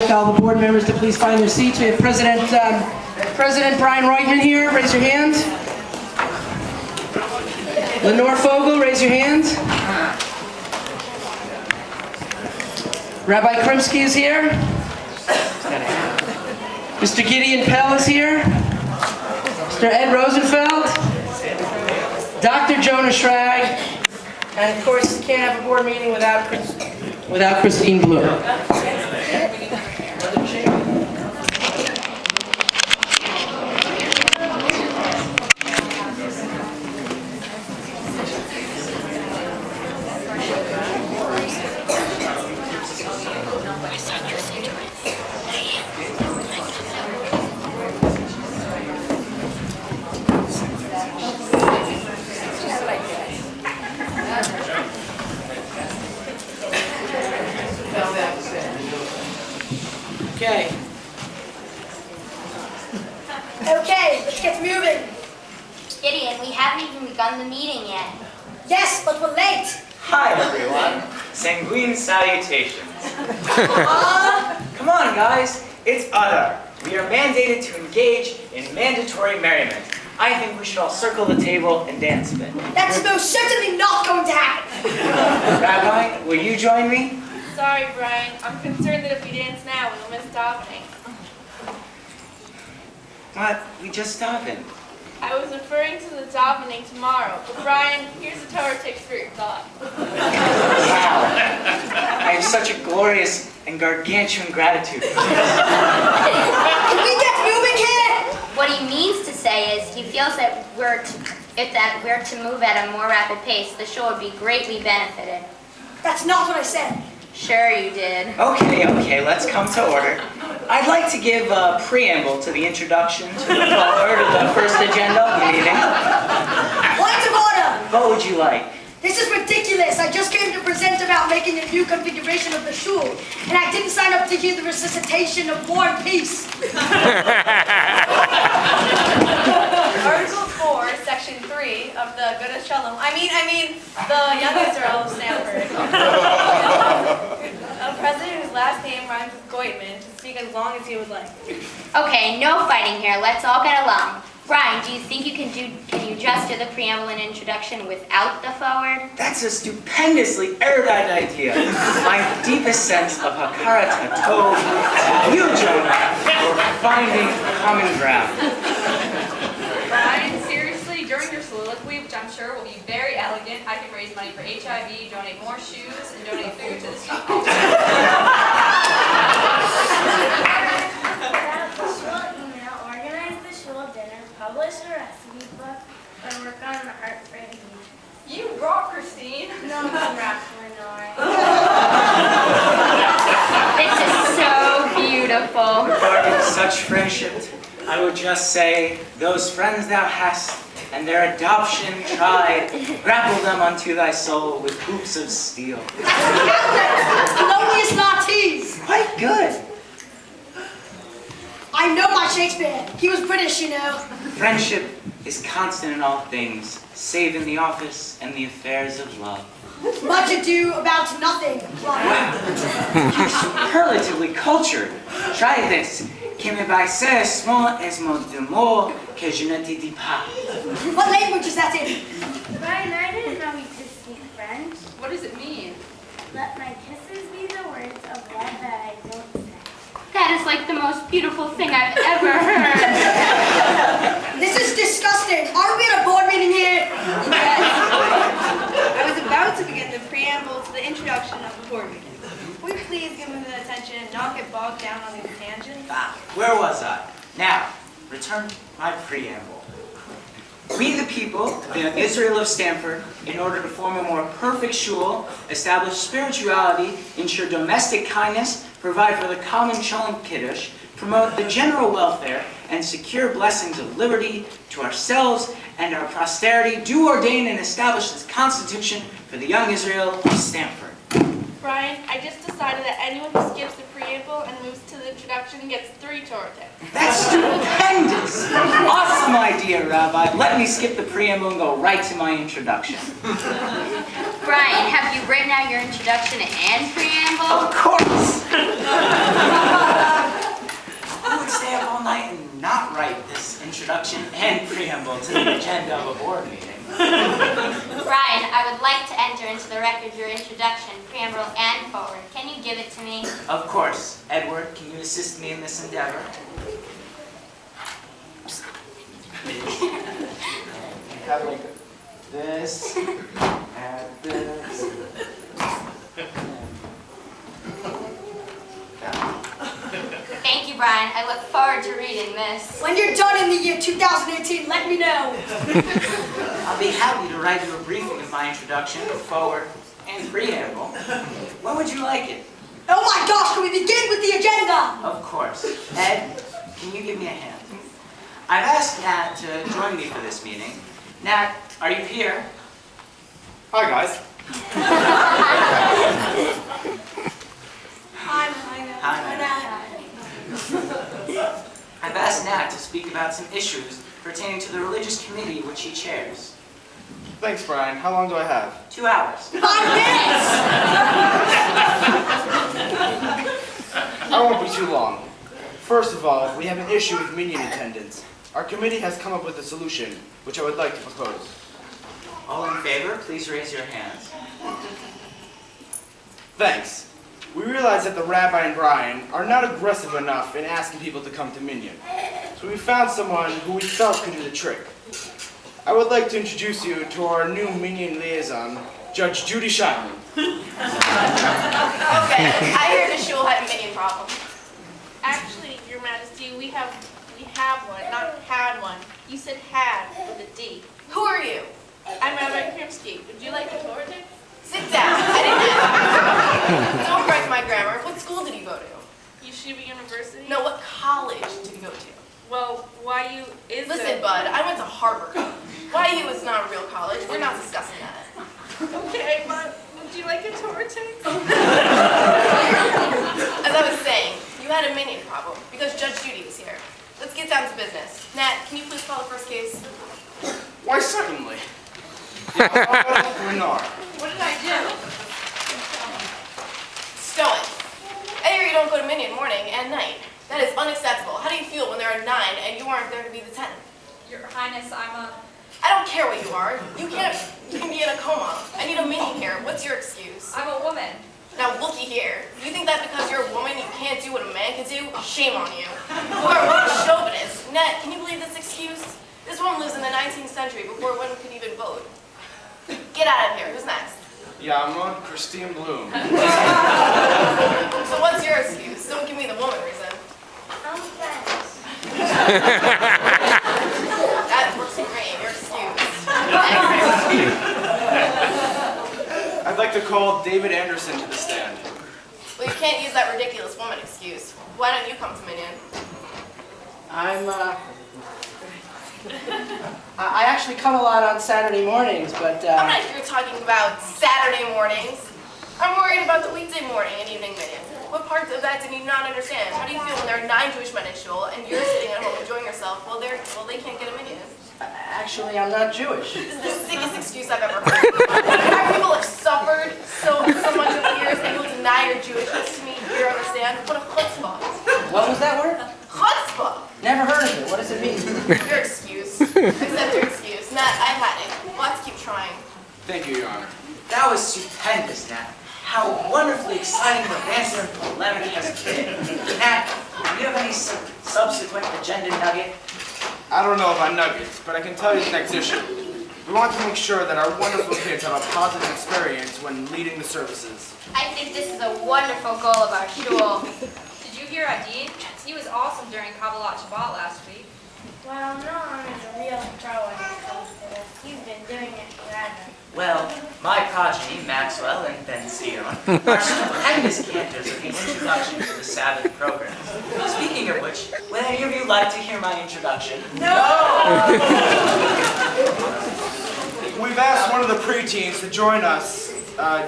like all the board members to please find their seats. We have President Brian Reutemann here. Raise your hand. Lenore Fogel, raise your hand. Rabbi Krimsky is here. Mr. Gideon Pell is here. Mr. Ed Rosenfeld. Dr. Jonah Schrag. And of course, can't have a board meeting without Christine Bloom. Okay, let's get moving. Gideon, we haven't even begun the meeting yet. Yes, but we're late. Hi, everyone. Sanguine salutations. Come on, guys. It's Adar. We are mandated to engage in mandatory merriment. I think we should all circle the table and dance a bit. That's most certainly not going to happen. Rabbi, will you join me? Sorry, Brian. I'm concerned that if we dance now, we'll miss davening. What? We just davened. I was referring to the davening tomorrow. But Brian, here's a Torah text for your thought. Wow. I have such a glorious and gargantuan gratitude. Can we get moving here? What he means to say is he feels that we're to move at a more rapid pace, the show would be greatly benefited. That's not what I said. Sure you did. Okay, let's come to order. I'd like to give a preamble to the introduction to the forward of the first agenda of the meeting. Point of order. What would you like? This is ridiculous. I just came to present about making a new configuration of the shul, and I didn't sign up to hear the resuscitation of war and peace. Article 4, Section 3 of the Good Shalom. I mean, the Young Israel of Stanford. A president whose last name rhymes with Goitman to speak as long as he would like. Okay, no fighting here. Let's all get along. Brian, do you think you can you just do the preamble and introduction without the forward? That's a stupendously erudite idea. My deepest sense of Hakarat HaTov and you, Jonah, for finding common ground. Brian, seriously, during your soliloquy, which I'm sure will be very elegant, I can raise money for HIV, donate more shoes, and donate food to the street. Publish a recipe book or work on an art for a You rock, Christine. No, I'm wrestling, alright. This is so beautiful. Regarding such friendship, I would just say, those friends thou hast, and their adoption tried, grapple them unto thy soul with hoops of steel. Polonius Lattes. Quite good. I know my Shakespeare. He was British, you know. Friendship is constant in all things, save in the office and the affairs of love. Much ado about nothing. You're superlatively cultured. Try this. Que me baissement es mon demeure que je ne te dis pas. What language is that in? Brian, I didn't know you could speak French. What does it mean? Let my kisses be the words of love that I don't say. That is like the most beautiful thing I've ever heard. This is disgusting. Aren't we at a board meeting here? I was about to begin the preamble to the introduction of the board meeting. Will you please give me the attention and not get bogged down on these tangents? Where was I? Now, return my preamble. We the people, the Israel of Stanford, in order to form a more perfect shul, establish spirituality, ensure domestic kindness, provide for the common Shalom Kiddush, promote the general welfare, and secure blessings of liberty to ourselves and our posterity, do ordain and establish this Constitution for the young Israel of Stanford. Brian, I just decided that anyone who skips the preamble and moves to the introduction gets 3 Torah texts. That's stupendous! Awesome idea, Rabbi. Let me skip the preamble and go right to my introduction. Brian, have you written out your introduction and preamble? Of course! preamble to the agenda of a board meeting. Brian, I would like to enter into the record your introduction, preamble, and forward. Can you give it to me? Of course. Edward, can you assist me in this endeavor? Have like this, and this. Thank you, Brian. I look forward to reading this. When you're done in the year 2018, let me know. I'll be happy to write you a briefing of my introduction, forward, and preamble. When would you like it? Oh my gosh, can we begin with the agenda? Of course. Ed, can you give me a hand? I've asked Nat to join me for this meeting. Nat, are you here? Hi, guys. Hi, Nat. I've asked Nat to speak about some issues pertaining to the religious committee which he chairs. Thanks, Brian. How long do I have? 2 hours. 5 minutes! I won't be too long. First of all, we have an issue with minion attendance. Our committee has come up with a solution, which I would like to propose. All in favor, please raise your hands. Thanks. We realize that the Rabbi and Brian are not aggressive enough in asking people to come to Minion. So we found someone who we felt could do the trick. I would like to introduce you to our new Minion liaison, Judge Judy Shotman. Okay, I heard the shul had a minion problem. Actually, Your Majesty, we have one, not had one. You said had with a D. Who are you? I'm Rabbi Krimsky. Would you like a tour? Sit down. I didn't ask. Don't correct my grammar. What school did you go to? Yeshiva University? No, what college did you go to? Well, YU is Listen, bud, I went to Harvard. YU is not a real college. We're not discussing that. Okay, but would you like a tour, Tex? As I was saying, you had a minion problem because Judge Judy was here. Let's get down to business. Nat, can you please call the first case? Why, certainly. Renard. What did I do? Stoic. I hear you don't go to Minion morning and night. That is unacceptable. How do you feel when there are 9 and you aren't there to be the 10th? Your Highness, I don't care what you are. You can be in a coma. I need a minion here. What's your excuse? I'm a woman. Now looky here. You think that because you're a woman you can't do what a man can do? Shame on you. You are a chauvinist. Nat, can you believe this excuse? This woman lives in the 19th century before women could even vote. Get out of here. Who's next? Yama Christine Bloom. So what's your excuse? Don't give me the woman reason. I'm friends. That works great. Your excuse. I'd like to call David Anderson to the stand. Well, you can't use that ridiculous woman excuse. Why don't you come to Minion? I actually come a lot on Saturday mornings, but I'm not here talking about Saturday mornings. I'm worried about the weekday morning and evening Minion. What parts of that did you not understand? How do you feel when there are 9 Jewish men in shul and you're sitting at home enjoying yourself while they can't get a Minion? actually I'm not Jewish. This is the sickest excuse I've ever heard. Our people have suffered so much over the years and you'll deny your Jewishness to me. Do you understand? What a chutzpah. What was that word? Chutzpah. Never heard of it. What does it mean? Your excuse. Accept your excuse. Nat, I've had it. We'll have to keep trying. Thank you, Your Honor. That was stupendous, Nat. How wonderfully exciting the banter and polemic has been. Nat, do you have any subsequent agenda nugget? I don't know about nuggets, but I can tell you the next issue. We want to make sure that our wonderful kids have a positive experience when leading the services. I think this is a wonderful goal of our shul. Did you hear Adid? He was awesome during Kabbalat Shabbat last week. Well, Noam is a real pro when it comes to this. He's been doing it forever. Well, my progeny, Maxwell and Ben Zion, are stupendous cantors of the introduction to the Sabbath program. Speaking of which, would any of you like to hear my introduction? No! We've asked one of the preteens to join us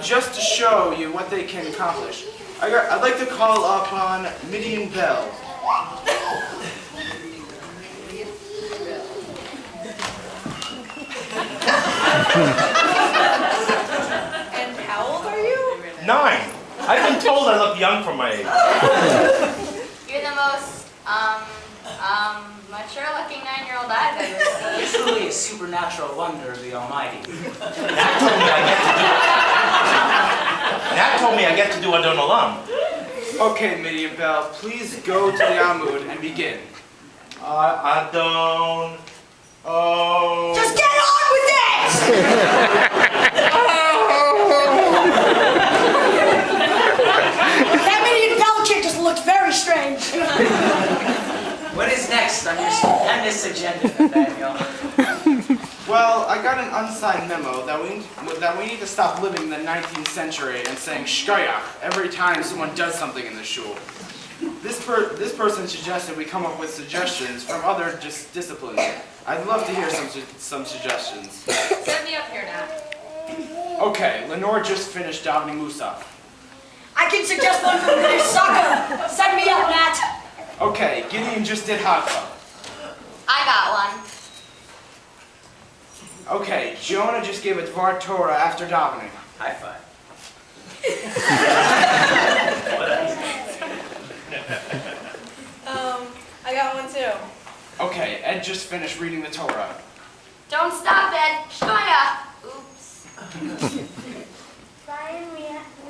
just to show you what they can accomplish. I'd like to call upon Midian Bell. And how old are you? 9. I've been told I look young for my age. You're the most, mature-looking 9-year-old I've ever seen. truly a supernatural wonder of the Almighty. Nat told me I get to do Adon Olam. Okay, Midian Bell, please go to the Amud and begin. Adon. Oh. Just get on with it! That Midian Bell kid just looked very strange. What is next on your stupendous agenda, Nathaniel? Well, I got an unsigned memo that we need to stop living in the 19th century and saying shkoyach every time someone does something in the shul. This person suggested we come up with suggestions from other disciplines. I'd love to hear some suggestions. Set me up here, Nat. Okay, Lenore just finished davening Musaf. I can suggest one for British soccer. Send me up, Nat. Okay, Gideon just did Hakva. I got one. Okay, Jonah just gave a Dvar Torah after davening. High five. I got one too. Okay, Ed just finished reading the Torah. Don't stop, Ed. Shkoya. Oops. Brian, we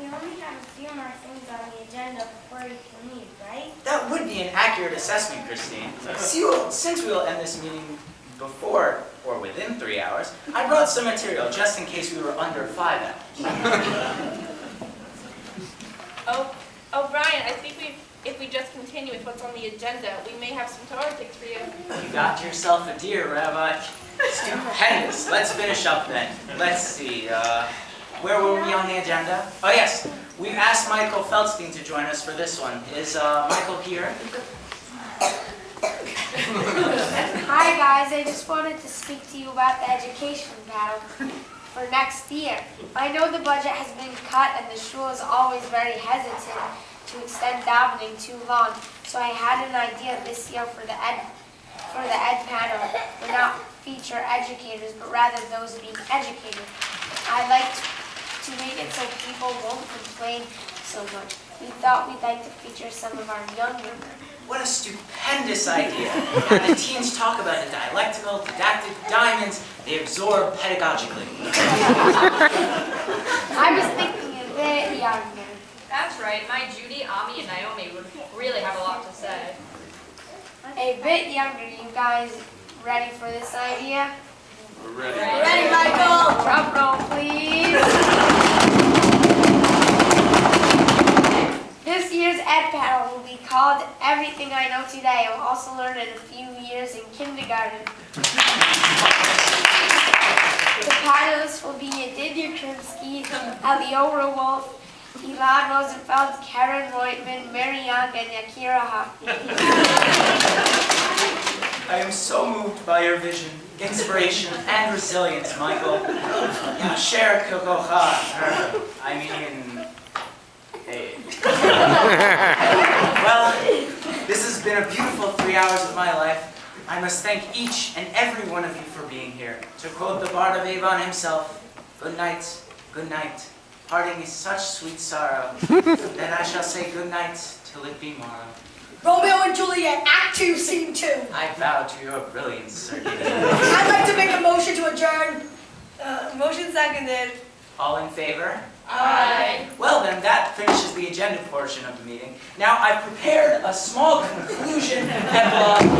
only have a few more things on the agenda before you can leave, right? That would be an accurate assessment, Christine. Since we will end this meeting before or within 3 hours, I brought some material just in case we were under 5 hours. Oh, Brian, I think if we just continue with what's on the agenda, we may have some Torah picks for you. You got yourself a deer, Rabbi. Stupendous. Let's finish up then. Let's see. Where were we on the agenda? Oh yes, we've asked Michael Feldstein to join us for this one. Is Michael here? Hi guys, I just wanted to speak to you about the education battle for next year. I know the budget has been cut and the shul is always very hesitant to extend davening too long. So I had an idea this year for the ed panel to not feature educators, but rather those being educated. I'd like to make it so people won't complain so much. We thought we'd like to feature some of our younger members. What a stupendous idea. And the teens talk about the dialectical, didactic diamonds they absorb pedagogically. I was thinking a bit younger. That's right. My Judy, Ami, and Naomi would really have a lot to say. A bit younger, you guys ready for this idea? We're ready. Ready, Michael? Drum roll, please. This year's Ed panel will be called Everything I Know Today. I'll also learn in a few years in kindergarten. The panelists will be Yedidia Krinsky, Eliora Wolf, Elon Rosenfeld, Karen Reutman, Mary Young, and Yakira Hockney. I am so moved by your vision, inspiration, and resilience, Michael. Yasher Kokocha. I mean, hey. Well, this has been a beautiful 3 hours of my life. I must thank each and every one of you for being here. To quote the Bard of Avon himself, good night, good night. Parting is such sweet sorrow that I shall say good night till it be morrow. Romeo and Juliet, Act 2, Scene 2. I bow to your brilliance, Sir Gideon. I'd like to make a motion to adjourn. Motion seconded. All in favor? Aye. Well then, that finishes the agenda portion of the meeting. Now I've prepared a small conclusion epilogue